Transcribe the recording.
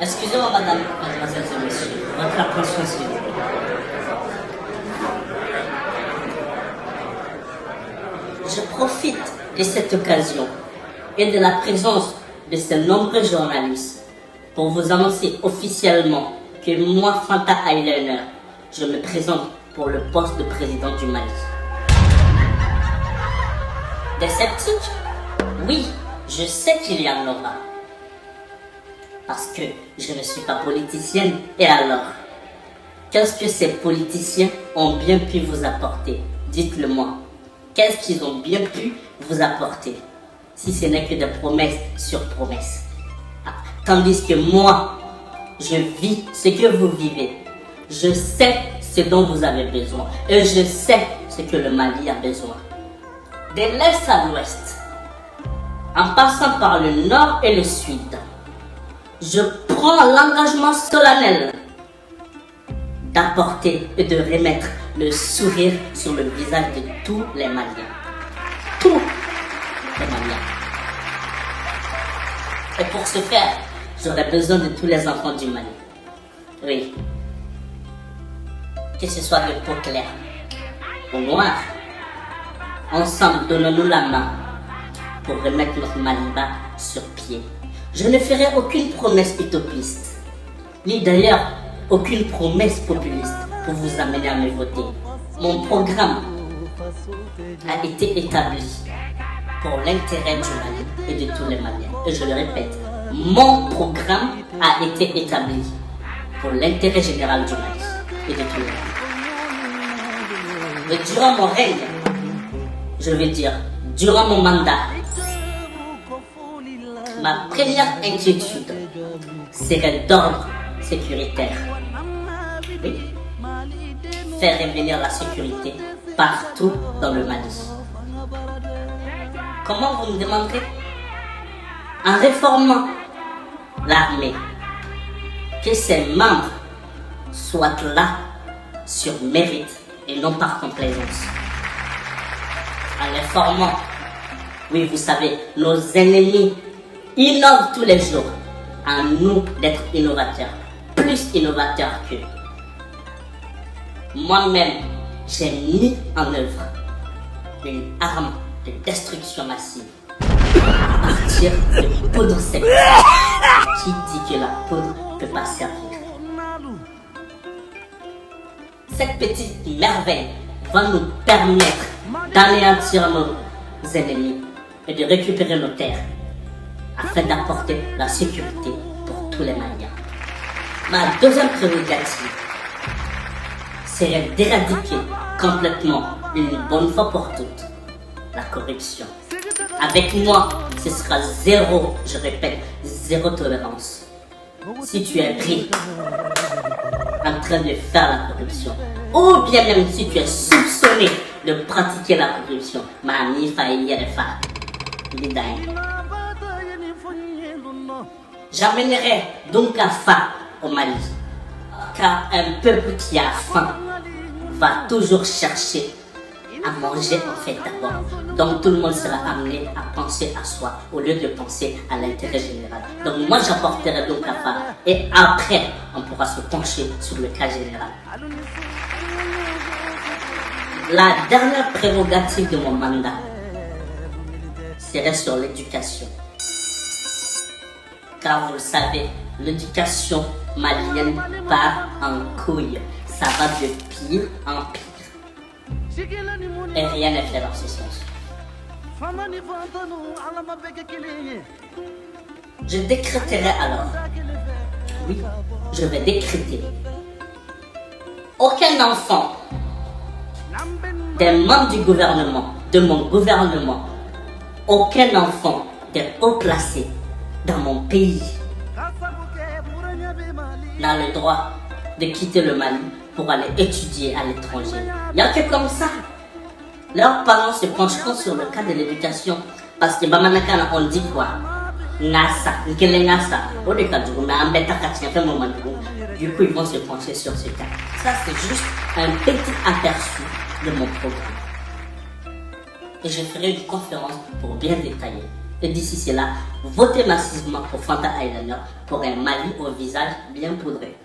Excusez-moi, madame, mademoiselle et monsieur, votre attention, s'il vous plaît. Je profite de cette occasion et de la présence de ces nombreux journalistes pour vous annoncer officiellement que moi, Fanta Eyeliner, je me présente pour le poste de président du Mali. Des sceptiques? Oui, je sais qu'il y en aura. Parce que je ne suis pas politicienne. Et alors, qu'est-ce que ces politiciens ont bien pu vous apporter? Dites-le moi. Qu'est-ce qu'ils ont bien pu vous apporter? Si ce n'est que des promesses sur promesses. Tandis que moi, je vis ce que vous vivez. Je sais ce dont vous avez besoin. Et je sais ce que le Mali a besoin. De l'est à l'ouest, en passant par le nord et le sud, je prends l'engagement solennel d'apporter et de remettre le sourire sur le visage de tous les Maliens. Tous les Maliens. Et pour ce faire, j'aurai besoin de tous les enfants du Mali. Oui. Que ce soit de peau claire ou noire. Ensemble, donnons-nous la main pour remettre notre Maliba sur pied. Je ne ferai aucune promesse utopiste, ni d'ailleurs aucune promesse populiste pour vous amener à me voter. Mon programme a été établi pour l'intérêt du Mali et de tous les Maliens. Et je le répète, mon programme a été établi pour l'intérêt général du Mali et de tous les Maliens. Et durant mon règne, je vais dire, durant mon mandat, ma première inquiétude serait d'ordre sécuritaire. Oui. Faire revenir la sécurité partout dans le Mali. Comment vous me demanderez? En réformant l'armée, que ses membres soient là sur mérite et non par complaisance. En les formant, oui, vous savez, nos ennemis innovent tous les jours. À nous d'être innovateurs, plus innovateurs qu'eux. Moi-même, j'ai mis en œuvre une arme de destruction massive à partir de poudre sec. Qui dit que la poudre ne peut pas servir? Cette petite merveille va nous permettre d'anéantir nos ennemis et de récupérer nos terres afin d'apporter la sécurité pour tous les Maliens. Ma deuxième prérogative serait d'éradiquer complètement, une bonne fois pour toutes, la corruption. Avec moi, ce sera zéro, je répète, zéro tolérance. Si tu es pris en train de faire la corruption, ou bien même si tu es soupçonné de pratiquer la corruption, j'amènerai donc à faim au Mali, car un peuple qui a faim va toujours chercher à manger en fait d'abord. Donc tout le monde sera amené à penser à soi au lieu de penser à l'intérêt général. Donc moi j'apporterai donc à faim et après on pourra se pencher sur le cas général. La dernière prérogative de mon mandat serait sur l'éducation. Car vous le savez, l'éducation malienne part en couille. Ça va de pire en pire. Et rien n'est fait dans ce sens. Je décréterai alors. Oui, je vais décréter. Aucun enfant des membres du gouvernement, de mon gouvernement, aucun enfant des hauts placés dans mon pays n'a le droit de quitter le Mali pour aller étudier à l'étranger. Il n'y a que comme ça. Leurs parents se pencheront sur le cas de l'éducation parce que Bamanakana on dit quoi? Ngasa, Nkele Ngasa, du coup ils vont se pencher sur ce cas. Ça c'est juste un petit aperçu de mon programme. Et je ferai une conférence pour bien détailler Et d'ici cela, votez massivement pour Fanta Eyeliner pour un Mali au visage bien poudré.